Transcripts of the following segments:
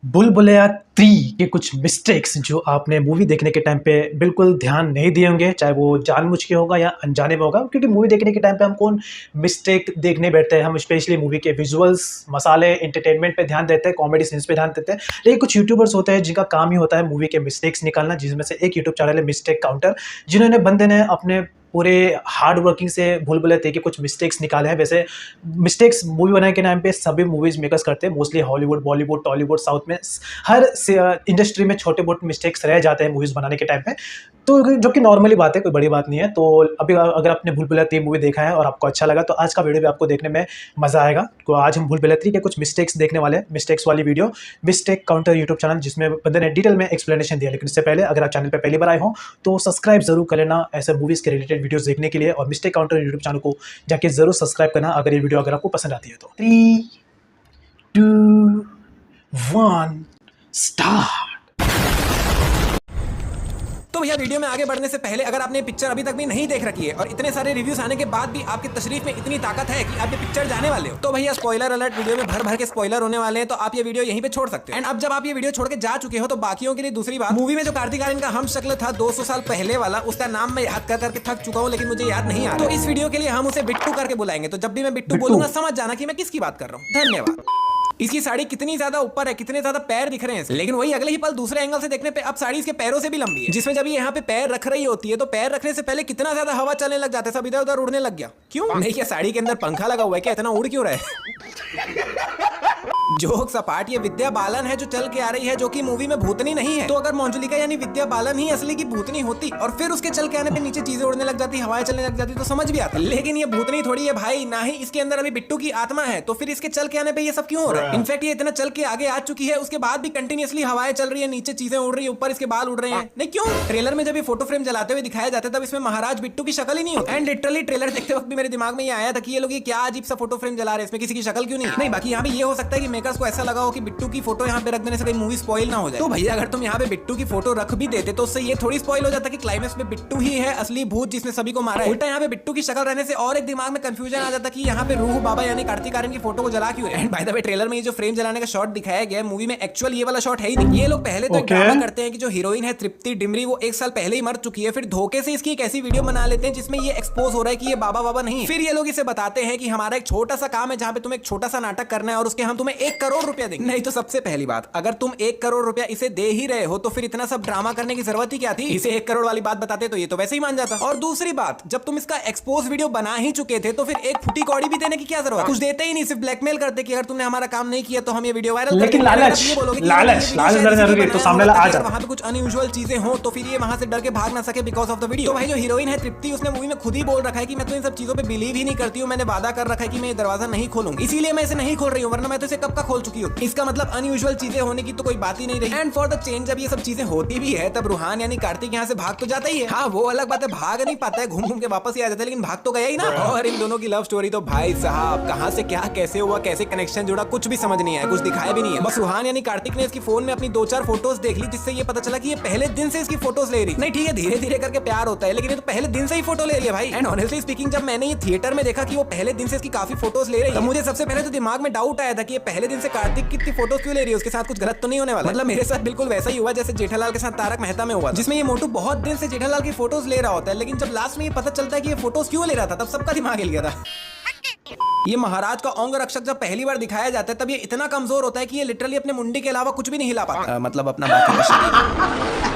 बुलबुलैया 3 के कुछ मिस्टेक्स जो आपने मूवी देखने के टाइम पे बिल्कुल ध्यान नहीं दिए होंगे, चाहे वो जानबूझ के होगा या अनजाने में होगा। क्योंकि मूवी देखने के टाइम पे हम कौन मिस्टेक देखने बैठते हैं, हम स्पेशली मूवी के विजुअल्स, मसाले, एंटरटेनमेंट पे ध्यान देते हैं, कॉमेडी सीन्स पे ध्यान देते हैं। लेकिन कुछ यूट्यूबर्स होते हैं जिनका काम ही होता है मूवी के मिस्टेक्स निकालना, जिसमें से एक यूट्यूब चैनल है मिस्टेक काउंटर, जिन्होंने बंदे ने अपने पूरे हार्ड वर्किंग से भूल-भुलैया 3 के कुछ मिस्टेक्स निकाले हैं। वैसे मिस्टेक्स मूवी बनाने के नाम पे सभी मूवीज़ मेकर्स करते हैं, mostly Hollywood, Bollywood, Tollywood, south में हर इंडस्ट्री में छोटे-मोटे मिस्टेक्स रह जाते हैं मूवीज़ बनाने के टाइम पे। तो जो कि नॉर्मली बात है, कोई बड़ी बात नहीं है। तो अभी अगर आपने भूल-भुलैया 3 मूवी देखा है और आपको अच्छा लगा, तो आज का वीडियो भी आपको देखने में मज़ा आएगा। तो आज हम भूल-भुलैया 3 के कुछ मिस्टेक्स देखने वाले हैं, मिस्टेक्स वाली video, mistake counter YouTube channel, जिसमें बंदे ने डिटेल में एक्सप्लेनेशन दिया। लेकिन इससे पहले अगर आप चैनल पे पहली बार आए हो, तो सब्सक्राइब ज़रूर कर लेना ऐसे मूवीज़ के रिलेटेड वीडियोज़ देखने के लिए, और मिस्टेक काउंटर यूट्यूब चैनल को जाके ज़रूर सब्सक्राइब करना अगर ये वीडियो अगर आपको पसंद आती है तो। 3, 2, 1 स्टार्ट। तो भैया वीडियो में आगे बढ़ने से पहले अगर आपने पिक्चर अभी तक भी नहीं देख रखी है और इतने सारे रिव्यूज आने के बाद भी आपकी तशरीफ में इतनी ताकत है कि आप ये पिक्चर जाने वाले हो, तो भैया स्पॉइलर अलर्ट, वीडियो में भर भर के स्पॉइलर होने वाले हैं। तो आप ये वीडियो यहीं पे छोड़ सकते हो। एंड अब जब आप ये वीडियो छोड़ के जा चुके हो, तो बाकियों के लिए दूसरी बात, मूवी में जो कार्तिक आर्यन का हम शक्ल था 200 साल पहले वाला, उसका नाम मैं याद कर करके थक चुका हूँ, लेकिन मुझे याद नहीं आ रहा। तो इस वीडियो के लिए हम उसे बिट्टू करके बुलाएंगे। तो जब भी मैं बिट्टू बोलूंगा समझ जाना कि मैं किसकी बात कर रहा हूँ। धन्यवाद। इसकी साड़ी कितनी ज्यादा ऊपर है, कितने ज्यादा पैर दिख रहे हैं, लेकिन वही अगले ही पल दूसरे एंगल से देखने पे अब साड़ी इसके पैरों से भी लंबी है, जिसमें जब ये यहाँ पे पैर रख रही होती है तो पैर रखने से पहले कितना ज्यादा हवा चलने लग जाता है, सब इधर उधर उड़ने लग गया। क्यों नहीं? क्या साड़ी के अंदर पंखा लगा हुआ है क्या? इतना उड़ क्यों रहा है? जोक सपाट, ये विद्या बालन है जो चल के आ रही है, जो कि मूवी में भूतनी नहीं है। तो अगर मंजुलिका यानी विद्या बालन ही असली की भूतनी होती और फिर उसके चल के आने पे नीचे चीजें उड़ने लग जाती, हवाएं चलने लग जाती, तो समझ भी आता। लेकिन ये भूतनी थोड़ी है भाई, ना ही इसके अंदर अभी बिट्टू की आत्मा है, तो फिर इसके चल के आने पे ये सब क्यों हो रहा है? इनफैक्ट ये इतना चल के आगे आ चुकी है, उसके बाद भी कंटिन्यूअसली हवाएं चल रही है, नीचे चीजें उड़ रही है, ऊपर इसके बाल उड़ रहे हैं। नहीं क्यों? ट्रेलर में जब ये फोटो फ्रेम जलाते हुए दिखाया जाता है, तब इसमें महाराज बिट्टू की शक्ल ही नहीं होती। एंड लिटरली ट्रेलर देखते वक्त भी मेरे दिमाग में ये आया था कि ये लोग ये क्या अजीब सा फोटो फ्रेम जला रहे हैं, इसमें किसी की शक्ल क्यों नहीं? बाकी यहाँ पे ये हो सकता है कि मेकर्स को ऐसा लगा हो कि बिट्टू की फोटो यहाँ पे रख देने से कहीं मूवी स्पॉइल ना हो जाए। तो भैया अगर तुम यहाँ पे बिट्टू की फोटो रख भी देते तो उससे ये थोड़ी स्पॉइल हो जाता कि क्लाइमेक्स में बिट्टू ही है असली भूत जिसने सभी को मारा है। उल्टा यहाँ पे बिट्टू की शक्ल रहने से और एक दिमाग में कंफ्यूजन आ जाता कि यहाँ पे रूह बाबा यानी कार्तिक आर्यन की फोटो को जला क्यों है। बाय द वे ट्रेलर में ये जो फ्रेम जलाने का शॉट दिखाया गया है, मूवी में एक्चुअल ये वाला शॉट है ही नहीं। ये लोग पहले तो ड्रामा करते हैं कि जो हीरोइन है तृप्ति डिमरी, वो 1 साल पहले ही मर चुकी है, फिर धोखे से इसकी एक ऐसी वीडियो बना लेते हैं जिसमें ये एक्सपोज हो रहा है कि ये बाबा बाबा नहीं। फिर ये लोग इसे बताते हैं कि हमारा एक छोटा सा काम है जहाँ पे तुम्हें एक छोटा सा नाटक करना है और उसके हम तुम्हें 1 करोड़ रुपया देंगे। नहीं तो सबसे पहली बात, अगर तुम 1 करोड़ रुपया इसे दे ही रहे हो तो फिर इतना सब ड्रामा करने की जरूरत ही क्या थी? इसे 1 करोड़ वाली बात बताते तो ये तो वैसे ही मान जाता। और दूसरी बात, जब तुम इसका एक्सपोज वीडियो बना ही चुके थे तो फिर एक फुटी कौड़ी भी देने की क्या जरूरत? कुछ देते ही नहीं, सिर्फ ब्लैकमेल करते कि अगर तुमने हमारा काम नहीं किया तो हम ये वीडियो वायरल लेकिन लालच सामने आ जाता। वहां पे कुछ अनयूजुअल चीजें हो तो फिर ये वहां से डर के भाग ना सके बिकॉज ऑफ द वीडियो। तो भाई जो हीरोइन है तृप्ति, उसने मूवी में खुद ही बोल रखा है कि मैं तो इन सब चीजों पे बिलीव ही नहीं करती हूँ, मैंने वादा कर रखा है कि मैं ये दरवाजा नहीं खोलूंगी, इसीलिए मैं इसे नहीं खोल रही हूँ, वरना मैं तो इसे कब का खोल चुकी हूँ। इसका मतलब अनयूजुअल चीजें होने की तो कोई बात ही नहीं रही। एंड फॉर द चेंज जब ये सब चीजें होती भी है तब रूहान यानी कार्तिक यहाँ से भाग तो जाता ही है। हाँ वो अलग बात है, भाग नहीं पाता है, घूम घूम के वापस ही आ जाता है, लेकिन भाग तो गया ही ना। और इन दोनों की लव स्टोरी तो भाई साहब कहाँ से क्या कैसे हुआ, कैसे कनेक्शन जुड़ा, कुछ भी समझ नहीं आया, कुछ दिखाया भी नहीं है। बस रूहान यानी कार्तिक ने इसकी फोन में अपनी 2-4 फोटोज देख ली, जिससे ये पता चला कि ये पहले दिन से इसकी फोटोज ले रही। नहीं ठीक है, धीरे धीरे करके प्यार होता है, लेकिन ये तो पहले दिन से ही फोटो ले लिया भाई। एंड ऑनेस्टली स्पीकिंग, जब मैंने ये थिएटर में देखा कि वो पहले दिन से इसकी काफी फोटोज ले रही है, मुझे सबसे पहले तो दिमाग में डाउट आया था कि ये पहले दिन से कार्तिक की फोटोज क्यों ले रही है, उसके साथ कुछ गलत तो नहीं होने वाला। मतलब मेरे साथ बिल्कुल वैसा ही हुआ जैसे जेठालाल के साथ तारक मेहता में हुआ, जिसमें ये मोटू बहुत दिन से जेठालाल की फोटोज ले रहा होता है, लेकिन जब लास्ट में ये पता चलता है कि ये फोटोज क्यों ले रहा था, तब सबका दिमाग हिल गया था। ये महाराज का अंग रक्षक जब पहली बार दिखाया जाता है तब ये इतना कमजोर होता है कि ये लिटरली अपने मुंडी के अलावा कुछ भी नहीं हिला पाता, मतलब अपना बाकी का शरीर।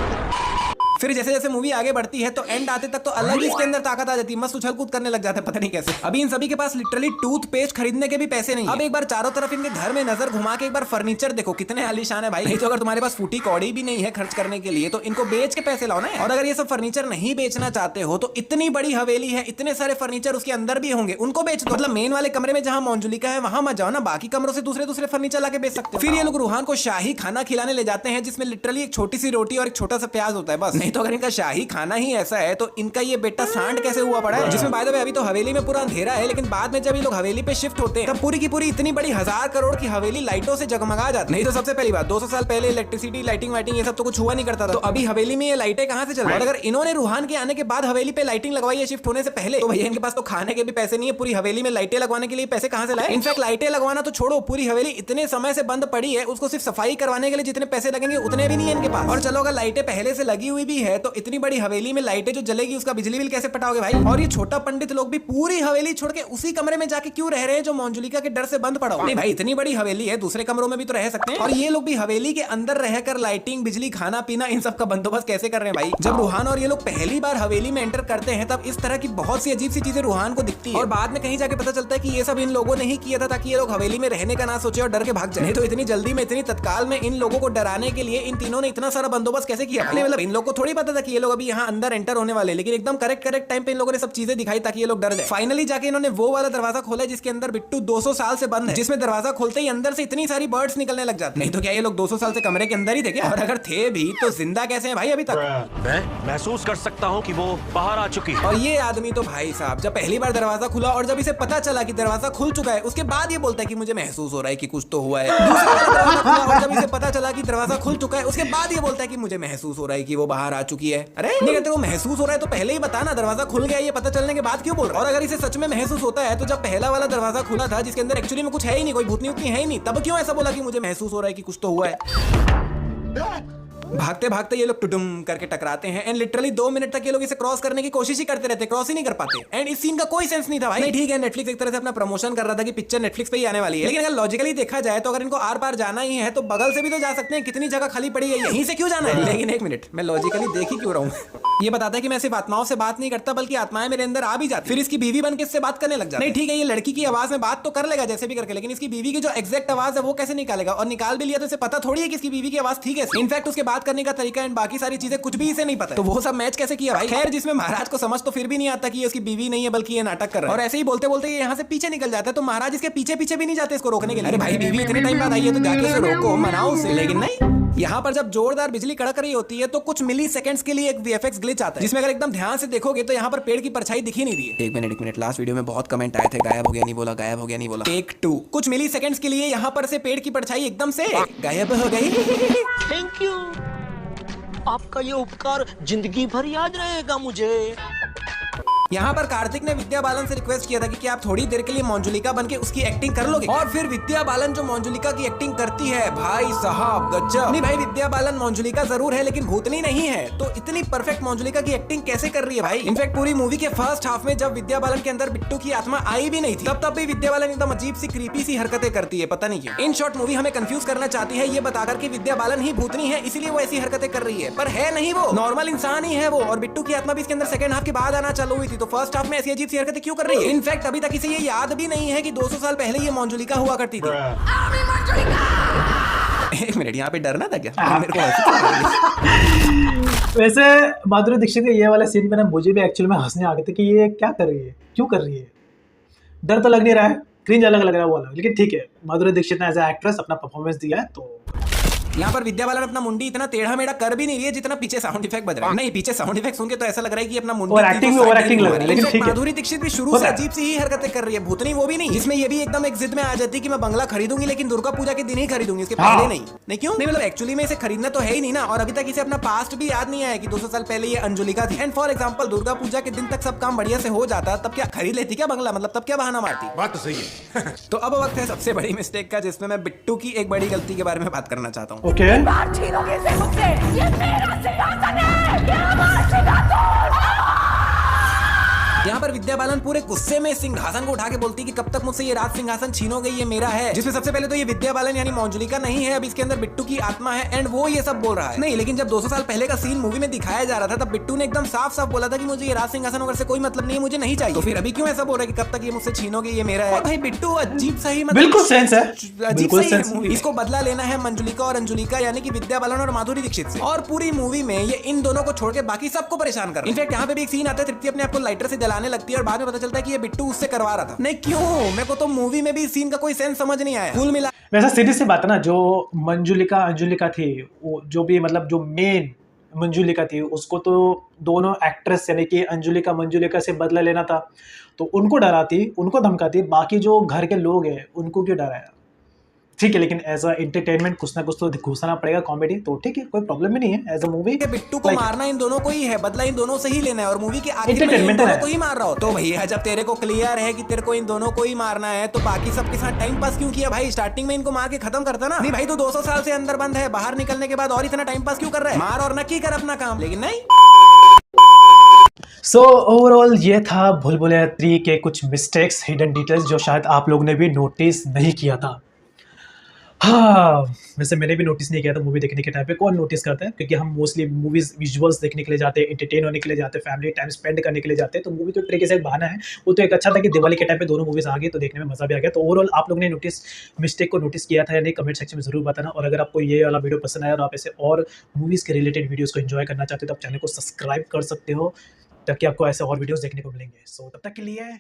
फिर जैसे जैसे मूवी आगे बढ़ती है तो एंड आते तक तो अलग ही इसके अंदर ताकत आ जाती है, मस्त उछल कूद करने लग जाते हैं, पता नहीं कैसे। अभी इन सभी के पास लिटरली टूथपेस्ट खरीदने के भी पैसे नहीं। अब एक बार चारों तरफ इनके घर में नजर घुमा के एक बार फर्नीचर देखो कितने आलीशान है भाई। नहीं तो अगर तुम्हारे पास फूटी कौड़ी भी नहीं है खर्च करने के लिए तो इनको बेच के पैसे लाओ ना। और अगर ये सब फर्नीचर नहीं बेचना चाहते हो तो इतनी बड़ी हवेली है, इतने सारे फर्नीचर उसके अंदर भी होंगे, उनको बेच दो। मतलब मेन वाले कमरे में जहां मंजुलिका है वहां मत जाओ ना, बाकी कमरों से दूसरे दूसरे फर्नीचर लाके बेच सकते हो। फिर ये लोग रूहान को शाही खाना खिलाने ले जाते हैं जिसमें लिटरली एक छोटी सी रोटी और एक छोटा सा प्याज होता है बस। नहीं तो अगर इनका शाही खाना ही ऐसा है तो इनका ये बेटा सांड कैसे हुआ पड़ा है, जिसमें बाय द वे अभी तो हवेली में पूरा अंधेरा है, लेकिन बाद में जब ये लोग हवेली पे शिफ्ट होते हैं तब पूरी की पूरी इतनी बड़ी 1000 करोड़ की हवेली लाइटों से जगमगा जाती है। नहीं तो सबसे पहली बात 200 साल पहले इलेक्ट्रिसिटी, लाइटिंग वाइटिंग ये सब तो कुछ हुआ नहीं करता था, तो अभी हवेली में ये लाइटें कहां से चल रही है? और अगर इन्होंने रूहान के आने के बाद हवेली पे लाइटिंग लगवाई है शिफ्ट होने से पहले, तो भैया इनके पास तो खाने के भी पैसे नहीं है, पूरी हवेली में लाइटें लगवाने के लिए पैसे कहां से लाए? इनफैक्ट लाइटें लगवाना तो छोड़ो, पूरी हवेली इतने समय से बंद पड़ी है, उसको सिर्फ सफाई करवाने के लिए जितने पैसे लगेंगे उतने भी नहीं है इनके पास। और चलो अगर लाइटें पहले से लगी हुई भी है तो इतनी बड़ी हवेली में लाइटें जो जलेगी उसका बिजली बिल कैसे पटाओगे भाई? और ये छोटा पंडित लोग भी पूरी हवेली छोड़ के उसी कमरे में जाके क्यों रह रहे हैं जो मंजुलिका के डर से बंद पड़ा हो? नहीं भाई, इतनी बड़ी हवेली है, दूसरे कमरों में भी तो रह सकते हैं। और ये लोग भी हवेली के अंदर रहकर लाइटिंग, बिजली, खाना पीना इन सब का बंदोबस्त कैसे कर रहे हैं भाई? जब रूहान और ये लोग पहली बार हवेली में एंटर करते हैं तब इस तरह की बहुत सी अजीब सी चीजें रूहान को दिखती है, और बाद में कहीं जाके पता चलता है कि ये सब इन लोगों ने ही किया था ताकि ये लोग हवेली में रहने का ना सोचे और डर के भाग जाए। तो इतनी जल्दी में, इतनी तत्काल में इन लोगों को डराने के लिए इन तीनों ने इतना सारा बंदोबस्त कैसे किया? मतलब इन लोगों को थोड़ी पता था कि ये लोग अभी यहाँ अंदर एंटर होने वाले, लेकिन एकदम करेक्ट टाइम पे इन लोगों ने सब चीजें दिखाई ताकि ये लोग डर जाए। फाइनली जाके इन्होंने वो वाला दरवाजा खोला जिसके अंदर बिट्टू 200 साल से बंद है, जिसमें दरवाजा खोलते ही अंदर से इतनी सारी बर्ड्स निकलने लग जाते। नहीं तो क्या ये लोग 200 साल से कमरे के अंदर ही थे क्या? और अगर थे भी तो जिंदा कैसे हैं भाई अभी तक? मैं महसूस कर सकता हूँ कि वो बाहर आ चुकी है। और ये आदमी तो भाई साहब जब पहली बार दरवाजा खुला और जब इसे पता चला कि दरवाजा खुल चुका है उसके बाद ये बोलता है कि मुझे महसूस हो रहा है कि कुछ तो हुआ है। दूसरी बार दरवाजा खुला और जब इसे पता चला कि दरवाजा खुल चुका है उसके बाद ये बोलता है कि मुझे महसूस हो रहा है कि वो बाहर आ चुकी है। अरे नहीं, कहते वो महसूस हो रहा है तो पहले ही बता ना, दरवाजा खुल गया ये पता चलने के बाद क्यों बोल रहा है? और अगर इसे सच में महसूस होता है तो जब पहला वाला दरवाजा खुला था जिसके अंदर एक्चुअली में कुछ है ही नहीं, कोई भूतनी उतनी है ही नहीं, तब क्यों ऐसा बोला कि मुझे महसूस हो रहा है कि कुछ तो हुआ है? भागते भागते ये लोग टुडुम करके टकराते हैं एंड लिटरली 2 मिनट तक ये लोग इसे क्रॉस करने की कोशिश ही करते रहते, क्रॉस ही नहीं कर पाते। एंड इस सीन का कोई सेंस नहीं था भाई। नहीं ठीक है, नेटफ्लिक्स एक तरह से अपना प्रमोशन कर रहा था कि पिक्चर नेटफ्लिक्स पे ही आने वाली है, लेकिन अगर लॉजिकली देखा जाए तो अगर इनको आर पार जाना ही है तो बगल से भी तो जा सकते हैं, कितनी जगह खाली पड़ी है, यहीं से क्यों जाना है? लेकिन एक मिनट, मैं लॉजिकली देख ही क्यों रहा हूँ? ये बताता है कि मैं सिर्फ आत्माओं से बात नहीं करता बल्कि आत्माएं मेरे अंदर आ भी जाती, फिर इसकी बीवी बन के इससे बात करने लग जाती। नहीं ठीक है, ये लड़की की आवाज में बात तो कर लेगा जैसे भी करके, लेकिन इसकी बीवी की जो एग्जैक्ट आवाज है वो कैसे निकालेगा? और निकाल भी लिया तो इसे पता थोड़ी है कि इसकी बीवी की आवाज थी कैसे। इनफैक्ट उसके बात करने का तरीका एंड बाकी सारी चीजें कुछ भी इसे नहीं पता, तो वो सब मैच कैसे किया भाई? खैर, जिसमें महाराज को समझ तो फिर भी नहीं आता कि ये उसकी बीवी नहीं है बल्कि ये नाटक कर रहा है, और ऐसे ही बोलते बोलते ये यहाँ से पीछे निकल जाता है, तो महाराज इसके पीछे पीछे भी नहीं जाते इसको रोकने के लिए। अरे भाई, बीवी इतने टाइम बाद आई है तो जाके उसे रोको, मनाओ उसे। लेकिन नहीं, यहाँ पर जब जोरदार बिजली कड़क रही होती है तो कुछ मिली सेकंड्स के लिए एक वीएफएक्स ग्लिच आता है, जिसमें अगर एकदम ध्यान से देखोगे तो यहाँ पर पेड़ की परछाई दिखी नहीं दी है। एक मिनट, लास्ट वीडियो में बहुत कमेंट आए थे गायब हो गया नहीं बोला, गायब हो गया नहीं बोला। टेक 2, कुछ मिली सेकंड्स के लिए यहाँ पर से पेड़ की परछाई एकदम से गायब हो गई। थैंक यू, आपका ये उपकार जिंदगी भर याद रहेगा मुझे। यहाँ पर कार्तिक ने विद्या बालन से रिक्वेस्ट किया था कि क्या आप थोड़ी देर के लिए मंजुलिका बनके उसकी एक्टिंग कर लोगे, और फिर विद्या बालन जो मंजुलिका की एक्टिंग करती है भाई साहब गजब। नहीं भाई, विद्या बालन मंजुलिका जरूर है लेकिन भूतनी नहीं है, तो इतनी परफेक्ट मंजुलिका की एक्टिंग कैसे कर रही है भाई? इनफैक्ट पूरी मूवी के फर्स्ट हाफ में जब विद्या बालन के अंदर बिट्टू की आत्मा आई भी नहीं थी तब भी विद्या बालन एकदम अजीब सी क्रीपी सी हरकतें करती है, पता नहीं क्यों। इन शॉर्ट मूवी हमें कंफ्यूज करना चाहती है ये बताकर कि विद्या बालन ही भूतनी है इसीलिए वो ऐसी हरकतें कर रही है, पर है नहीं, वो नॉर्मल इंसान ही है वो। और बिट्टू की आत्मा भी इसके अंदर सेकंड हाफ के बाद आना चालू हुई थी, तो फर्स्ट हाफ में ऐसी अजीब सी हरकतें क्यों कर रही है? इनफैक्ट अभी तक इसे ये याद भी नहीं है कि 200 साल पहले ये मंजुलिका हुआ करती थी। एक मिनट, यहाँ पे डरना था क्या? मेरे को वैसे माधुरी दीक्षित के ये वाले सीन पे ना मुझे भी एक्चुअली में हंसने आ गए थे कि ये क्या कर रही है, क्यों कर रही है? डर तो लग नहीं रहा है, क्रिंज अलग लग रहा है वो अलग, लेकिन ठीक है, माधुरी दीक्षित ने एज ए एक्ट्रेस अपना परफॉर्मेंस दिया है। तो यहाँ पर विद्या बालन अपना मुंडी इतना टेढ़ा मेढ़ा कर भी नहीं रही है जितना पीछे साउंड इफेक्ट बज रहा है। नहीं, पीछे साउंड इफेक्ट सुन के तो ऐसा लग रहा है कि अपना मुंडी और एक्टिंग भी ओवर एक्टिंग लग रहा है, लेकिन ठीक है। माधुरी दीक्षित भी शुरू से अजीब सी ही हरकतें कर रही है, भूतनी वो भी नहीं, जिसमें ये भी एकदम एक जिद में आ जाती है कि मैं बंगला खरीदूंगी लेकिन दुर्गा पूजा के दिन ही खरीदूंगी, इसके पहले नहीं। क्यों नहीं? मतलब एक्चुअली में इसे खरीदना तो है ही नहीं ना, और अभी तक इसे अपना पास्ट भी याद नहीं आया कि 200 साल पहले ये अंजुलिका थी। And for example Durga Puja के दिन तक सब काम बढ़िया से हो जाता, तब क्या खरीद लेती क्या बंगला? मतलब तब क्या बहाना मारती? बात तो सही है। तो अब वक्त है सबसे बड़ी मिस्टेक का, जिसमें मैं बिट्टू की एक बड़ी गलती के बारे में बात करना चाहता हूँ। ओके, ये मेरा सिंहासन है, ये हमारा सिंहासन। यहाँ पर विद्या बालन पूरे गुस्से में सिंहासन को उठा के बोलती कि कब तक मुझसे ये राज सिंहासन छीनोगे, ये मेरा है। जिसमें सबसे पहले तो ये विद्या बालन यानी मंजुलिका नहीं है, अब इसके अंदर बिट्टू की आत्मा है एंड वो ये सब बोल रहा है। नहीं, लेकिन जब 200 साल पहले का सीन मूवी में दिखाया जा रहा था तब बिट्टू ने एकदम साफ साफ बोला था कि मुझे ये राज सिंहासन वगैरह से कोई मतलब नहीं है, मुझे नहीं चाहिए। तो फिर अभी क्यों ऐसा बोल रहा है कि कब तक ये मुझसे छीनोगे, ये मेरा है? भाई बिट्टू अजीब सही, मतलब बिल्कुल सेंस है, अजीब सही है मूवी। इसको बदला लेना है मंजुलिका और अंजुलिका यानी कि विद्या बालन और माधुरी दीक्षित से, और पूरी मूवी में ये इन दोनों को छोड़ के बाकी सबको परेशान कर रहा है। इनफैक्ट यहाँ पे भी एक सीन आता है, तृप्ति अपने आप को लाइटर से जलाने लगती है और बाद में पता चलता है कि ये बिट्टू उससे करवा रहा था। नहीं क्यों? मेरे को तो मूवी में भी इस सीन का कोई सेंस समझ नहीं आया। कुल मिला वैसा सीधी सी बात है ना, जो अंजुलिका थी, वो जो भी मतलब जो मेन मंजुलिका थी, उसको तो दोनों एक्ट्रेस यानी कि अंजुलिका मंजुलिका से बदला लेना था, तो उनको डराती, उनको धमकाती, बाकी जो घर के लोग हैं उनको क्यों डराया? ठीक है, लेकिन एज अ एंटरटेनमेंट कुछ ना कुछ तो घुसाना पड़ेगा कॉमेडी, तो ठीक है, कोई प्रॉब्लम भी नहीं है एज अ मूवी। कि बिट्टू को मारना इन दोनों को ही है, बदला इन दोनों से ही लेना है और मूवी के आखिर में इन Entertainment दोनों है। को ही मार रहा हो। तो भैया जब तेरे को क्लियर है कि तेरे को इन दोनों को ही मारना है तो बाकी सबके साथ टाइम पास क्यों किया भाई? स्टार्टिंग में इनको मार के खत्म करता ना। नहीं भाई, तू 200 साल से अंदर बंद है, बाहर निकलने के बाद और इतना टाइम पास क्यों कर रहा है? मार और नक्की कर अपना काम, लेकिन नहीं। सो ओवरऑल ये था भूल भुलैया 3 के कुछ मिस्टेक्स, हिडन डिटेल्स जो शायद आप लोगों ने भी नोटिस नहीं किया था। हाँ, वैसे मैंने भी नोटिस नहीं किया था मूवी देखने के टाइम पे। कौन नोटिस करता है? क्योंकि हम मोस्टली मूवीज़ विजुअल्स देखने के लिए जाते हैं, एंटरटेन होने के लिए जाते हैं, फैमिली टाइम स्पेंड करने के लिए जाते हैं, तो मूवी तो एक तरीके से एक बहाना है। वो तो एक अच्छा था कि दिवाली के टाइम पे दोनों मूवीज़ आ गई तो देखने में मज़ा भी आ गया। तो ओवरऑल आप लोगों ने मिस्टेक को नोटिस किया था या नहीं, कमेंट सेक्शन में ज़रूर बताना। और अगर आपको ये वाला वीडियो पसंद आया और आप ऐसे और मूवीज़ के रिलेटेड वीडियोज़ को एन्जॉय करना चाहते हो तो आप चैनल को सब्सक्राइब कर सकते हो, ताकि आपको ऐसे और वीडियोज़ देखने को मिलेंगे। सो तब तक के लिए